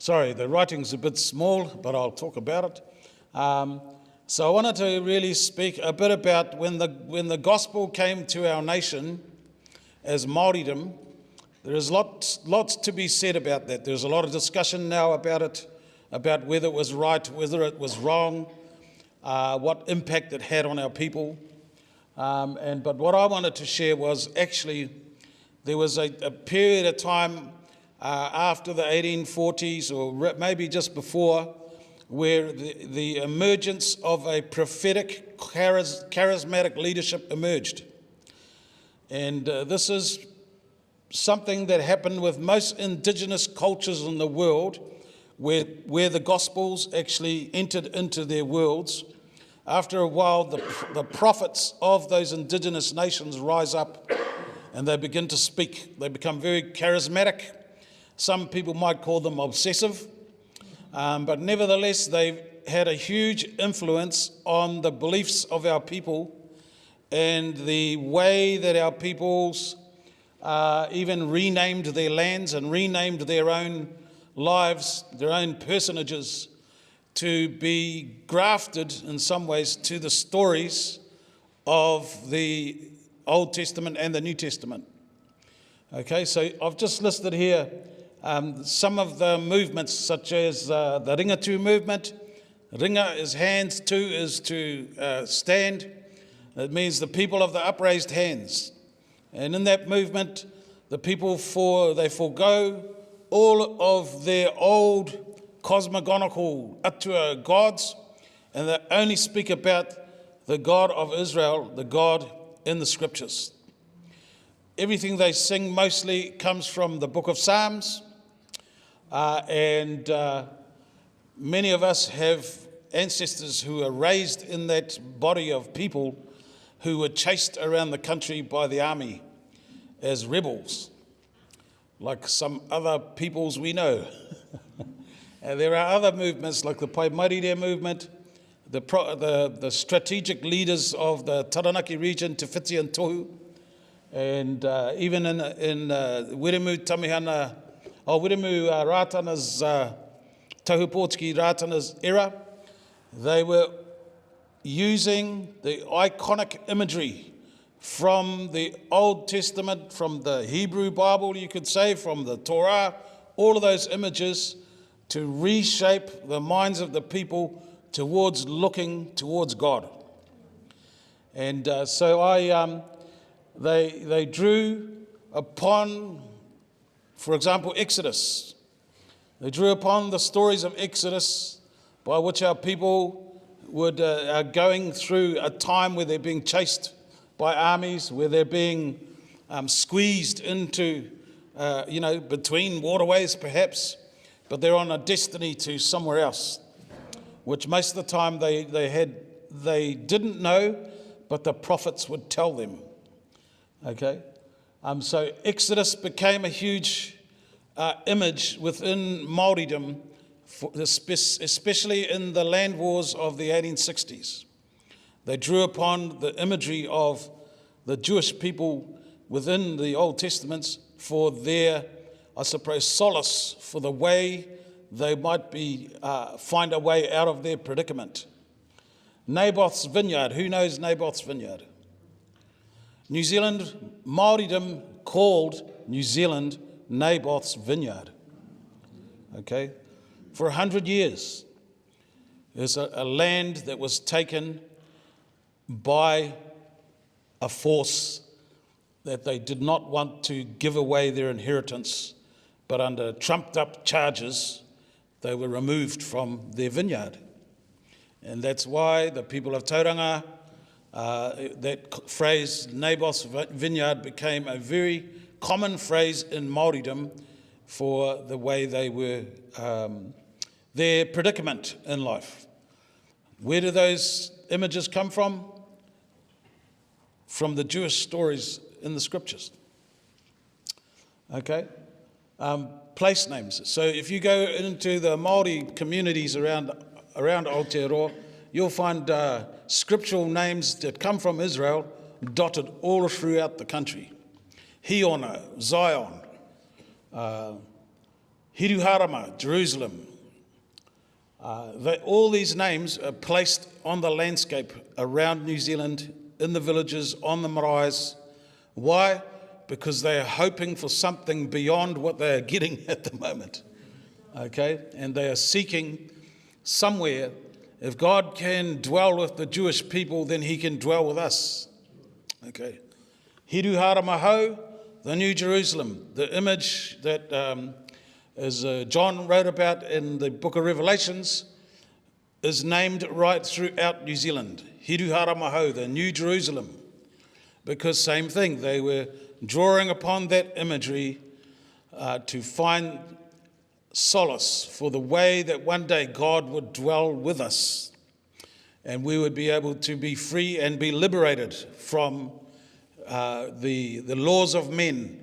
Sorry, the writing's a bit small, but I'll talk about it. So I wanted to really speak a bit about when the gospel came to our nation as Māoridom. There is lots to be said about that. There's a lot of discussion now about it, about whether it was right, whether it was wrong, what impact it had on our people. But what I wanted to share was actually there was a period of time after the 1840s, or maybe just before, where the emergence of a prophetic, charismatic leadership emerged. And this is something that happened with most indigenous cultures in the world, where the Gospels actually entered into their worlds. After a while, the prophets of those indigenous nations rise up and they begin to speak. They become very charismatic. Some people might call them obsessive. But nevertheless, they've had a huge influence on the beliefs of our people and the way that our peoples even renamed their lands and renamed their own lives, their own personages, to be grafted in some ways to the stories of the Old Testament and the New Testament. Okay, so I've just listed here some of the movements, such as the ringatu movement. Ringa is hands, tu is to stand. It means the people of the upraised hands. And in that movement, the people they forego all of their old cosmogonical atua gods, and they only speak about the God of Israel, the God in the Scriptures. Everything they sing mostly comes from the book of Psalms, and many of us have ancestors who are raised in that body of people who were chased around the country by the army as rebels, like some other peoples we know. And there are other movements like the Pai Maori movement, the strategic leaders of the Taranaki region, Te Whiti and Tohu, and even in Wiremu Tamihana, Wiremu Rātana's, Tahu Pōtiki Rātana's era, they were using the iconic imagery from the Old Testament, from the Hebrew Bible, you could say, from the Torah, all of those images to reshape the minds of the people towards looking towards God. And so they drew upon, for example, Exodus. They drew upon the stories of Exodus, by which our people are going through a time where they're being chased by armies, where they're being squeezed into, between waterways perhaps, but they're on a destiny to somewhere else, which most of the time they didn't know, but the prophets would tell them. Okay, so Exodus became a huge image within Māoridom, especially in the land wars of the 1860s. They drew upon the imagery of the Jewish people within the Old Testaments for their, I suppose, solace for the way they might find a way out of their predicament. Naboth's vineyard. Who knows Naboth's vineyard? New Zealand, Māoridom called New Zealand Naboth's vineyard. Okay? For 100 years, there's a land that was taken by a force that they did not want to give away their inheritance, but under trumped up charges, they were removed from their vineyard. And that's why the people of Tauranga, that phrase, Naboth's vineyard, became a very common phrase in Māoridom for the way they were, their predicament in life. Where do those images come from? From the Jewish stories in the Scriptures. Okay? Place names. So if you go into the Māori communities around Aotearoa, you'll find scriptural names that come from Israel dotted all throughout the country. Hiona, Zion, Hiruharama, Jerusalem. All these names are placed on the landscape around New Zealand, in the villages, on the maraes. Why? Because they are hoping for something beyond what they are getting at the moment. Okay? And they are seeking somewhere. If God can dwell with the Jewish people, then he can dwell with us. Okay? Hiruharama Hau, the New Jerusalem, the image that as John wrote about in the book of Revelations, is named right throughout New Zealand. Hiruharama Hau, the New Jerusalem. Because same thing, they were drawing upon that imagery to find solace for the way that one day God would dwell with us and we would be able to be free and be liberated from the laws of men.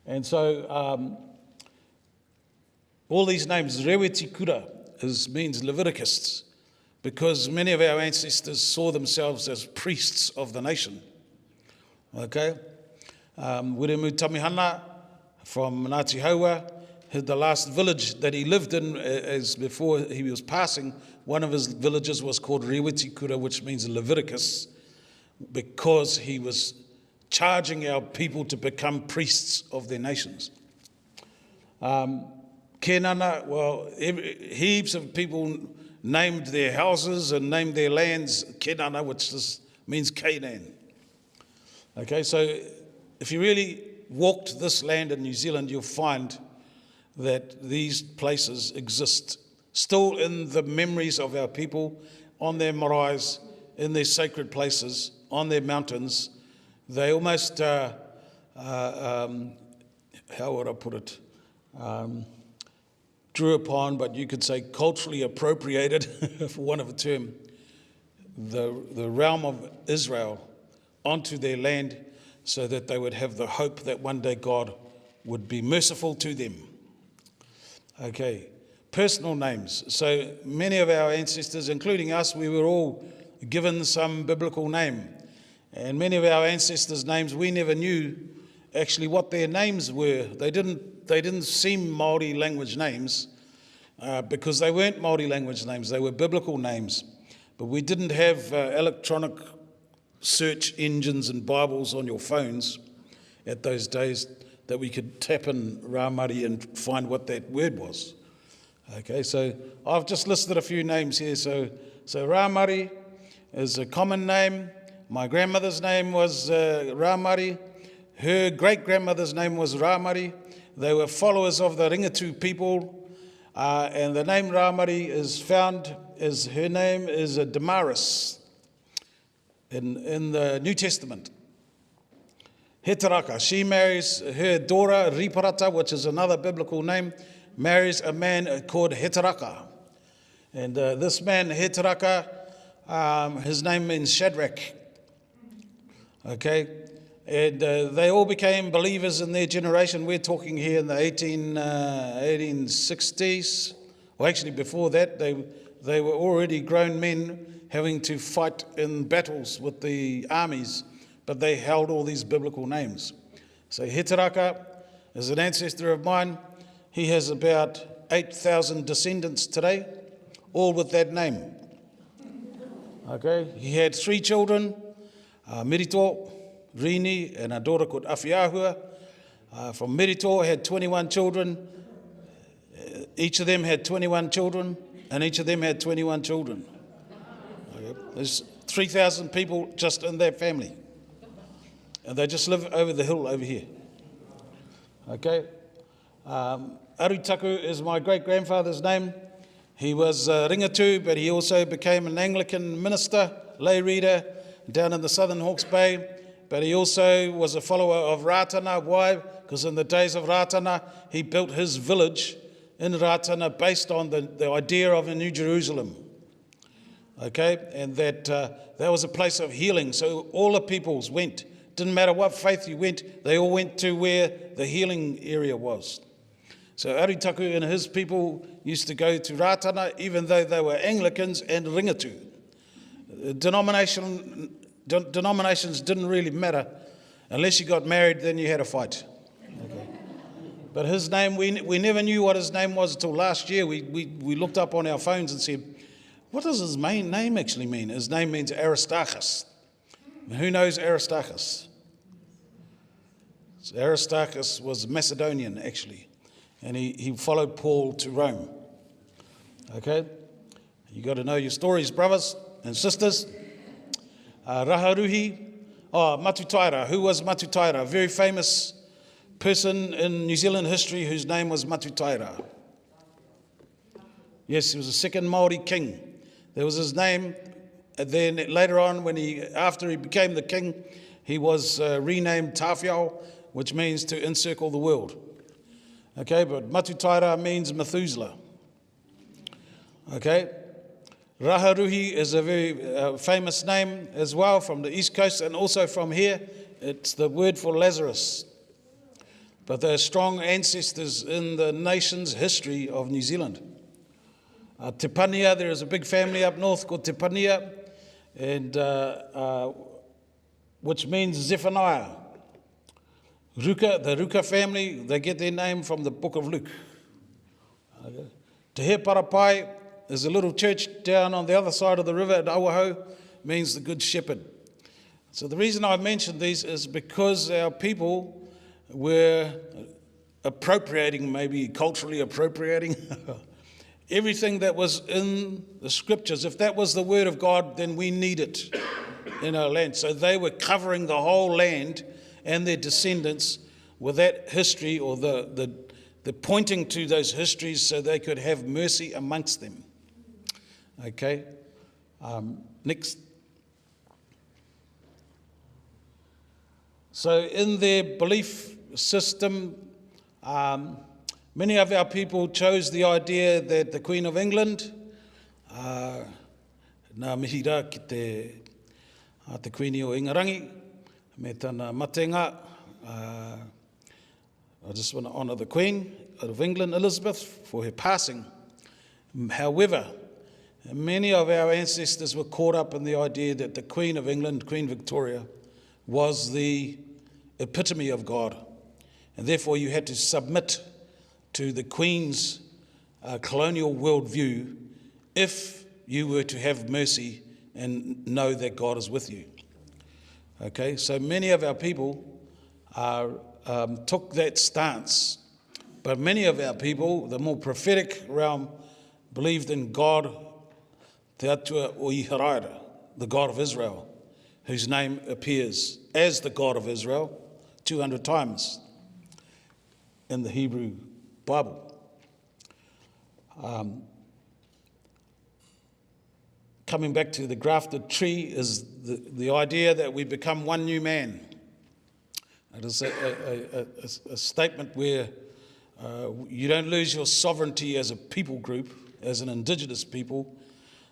And so all these names, Rewetikura means Leviticus, because many of our ancestors saw themselves as priests of the nation. Okay? Wiremu Tamihana from Ngāti Haua, the last village that he lived in as before he was passing, one of his villages was called Rewetikura, which means Leviticus, because he was charging our people to become priests of their nations. Kenana, well, heaps of people named their houses and named their lands Kenana, which means Canaan. Okay, so if you really walked this land in New Zealand, you'll find that these places exist still in the memories of our people, on their maraes, in their sacred places, on their mountains. They almost, how would I put it, drew upon, but you could say culturally appropriated, for want of a term, the realm of Israel onto their land so that they would have the hope that one day God would be merciful to them. Okay, personal names. So many of our ancestors, including us, we were all given some biblical name. And many of our ancestors' names, we never knew actually what their names were. They didn't seem Māori language names because they weren't Māori language names. They were biblical names. But we didn't have electronic search engines and Bibles on your phones at those days that we could tap in Rāmari and find what that word was. Okay, so I've just listed a few names here. So Rāmari is a common name. My grandmother's name was Rāmari. Her great-grandmother's name was Rāmari. They were followers of the Ringatu people. And the name Rāmari is found as her name is Damaris in the New Testament. Heteraka, she marries her daughter, Riparata, which is another biblical name, marries a man called Heteraka. And this man, Heteraka, his name means Shadrach. Okay? And they all became believers in their generation. We're talking here in the 1860s. Well, actually, before that, they were already grown men having to fight in battles with the armies, but they held all these biblical names. So Heteraka is an ancestor of mine. He has about 8,000 descendants today, all with that name. Okay, he had 3 children, Merito, Rini, and a daughter called Awhiahua. From Merito, had 21 children. Each of them had 21 children, and each of them had 21 children. Okay. There's 3,000 people just in that family. And they just live over the hill over here. Okay. Arutaku is my great-grandfather's name. He was ringatu, but he also became an Anglican minister, lay reader, down in the southern Hawke's Bay. But he also was a follower of Ratana. Why? Because in the days of Ratana, he built his village in Ratana based on the idea of a New Jerusalem. Okay? And that was a place of healing. So all the peoples went. Didn't matter what faith you went, they all went to where the healing area was. So Arutaku and his people used to go to Ratana, even though they were Anglicans and ringatu. Denominations didn't really matter. Unless you got married, then you had a fight. Okay. But his name, we never knew what his name was until last year. We looked up on our phones and said, what does his main name actually mean? His name means Aristarchus. And who knows Aristarchus? So Aristarchus was Macedonian, actually. And he followed Paul to Rome. Okay? You got to know your stories, brothers and sisters. Raharuhi. Oh, Matutaira. Who was Matutaira? A very famous person in New Zealand history whose name was Matutaira. Yes, he was the second Maori king. That was his name. And then later on, after he became the king, he was renamed Tawhiao, which means to encircle the world. Okay, but Matutaira means Methuselah. Okay, Raharuhi is a very famous name as well from the East Coast and also from here. It's the word for Lazarus. But they're strong ancestors in the nation's history of New Zealand. Te Pania, there is a big family up north called Te Pania, and which means Zephaniah. The Ruka family, they get their name from the book of Luke. Okay. Te He Parapai is a little church down on the other side of the river at Auaho, means the good shepherd. So the reason I mention these is because our people were appropriating, maybe culturally appropriating, everything that was in the scriptures. If that was the word of God, then we need it in our land. So they were covering the whole land and their descendants with that history, or the pointing to those histories so they could have mercy amongst them. Okay, next. So in their belief system, many of our people chose the idea that the Queen of England, nā mihira ki te Queen o Ingarangi, me tana matenga. I just want to honour the Queen of England, Elizabeth, for her passing. However, many of our ancestors were caught up in the idea that the Queen of England, Queen Victoria, was the epitome of God. And therefore you had to submit to the Queen's colonial worldview if you were to have mercy and know that God is with you. Okay, so many of our people took that stance, but many of our people, the more prophetic realm, believed in God, Te Atua o Iharaira, the God of Israel, whose name appears as the God of Israel 200 times in the Hebrew Bible. Coming back to the grafted tree is the idea that we become one new man. It is a statement where you don't lose your sovereignty as a people group, as an indigenous people,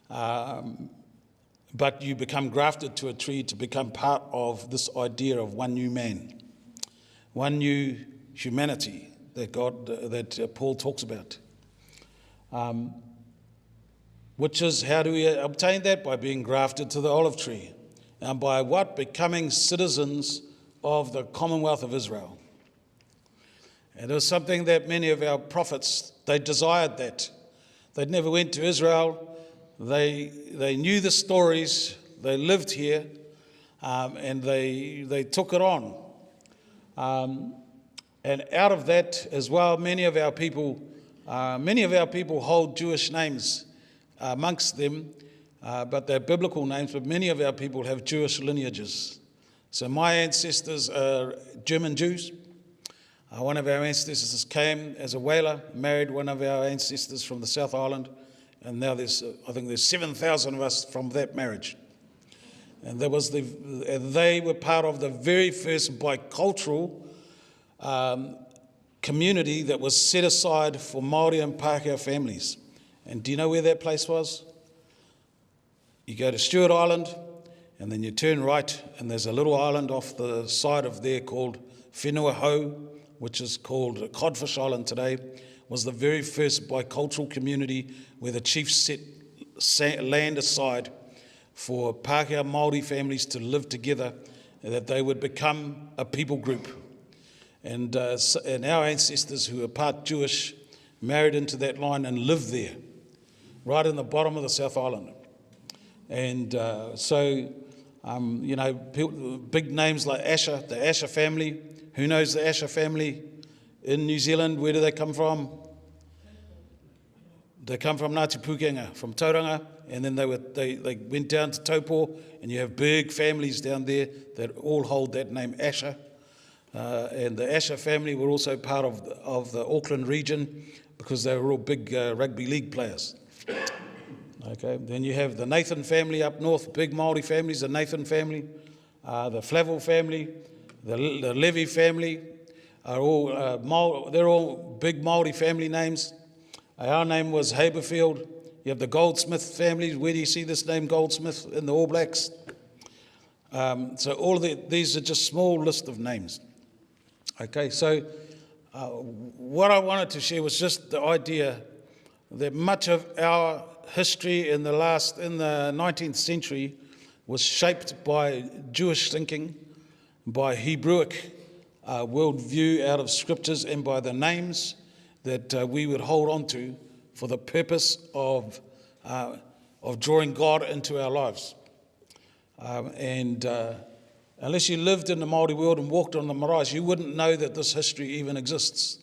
but you become grafted to a tree to become part of this idea of one new man, one new humanity that Paul talks about. Which is, how do we obtain that? By being grafted to the olive tree. And by what? Becoming citizens of the Commonwealth of Israel. And it was something that many of our prophets, they desired that. They never went to Israel. They knew the stories. They lived here, and they took it on. And out of that as well, many of our people hold Jewish names amongst them, but they're biblical names, but many of our people have Jewish lineages. So my ancestors are German Jews. One of our ancestors came as a whaler, married one of our ancestors from the South Island, and now I think there's 7,000 of us from that marriage. And they were part of the very first bicultural community that was set aside for Māori and Pākehā families. And do you know where that place was? You go to Stewart Island, and then you turn right, and there's a little island off the side of there called Whenua, which is called Codfish Island today, was the very first bicultural community where the chiefs set land aside for Pākehā Māori families to live together, and that they would become a people group. and our ancestors who are part Jewish married into that line and lived there, right in the bottom of the South Island. And big names like Asher, the Asher family. Who knows the Asher family in New Zealand? Where do they come from? They come from Ngāti Pūkenga, from Tauranga, and then they went down to Taupo, and you have big families down there that all hold that name Asher. And the Asher family were also part of the Auckland region because they were all big rugby league players. Okay, then you have the Nathan family up north, big Māori families, the Nathan family, the Flavel family, the Levy family are all they're all big Māori family names. Our name was Haberfield. You have the Goldsmith family. Where do you see this name Goldsmith in the All Blacks? So all of these are just small list of names. Okay, so what I wanted to share was just the idea that much of our history in the 19th century was shaped by Jewish thinking, by Hebrewic worldview out of scriptures, and by the names that we would hold on to for the purpose of drawing God into our lives. Unless you lived in the Māori world and walked on the marae, you wouldn't know that this history even exists.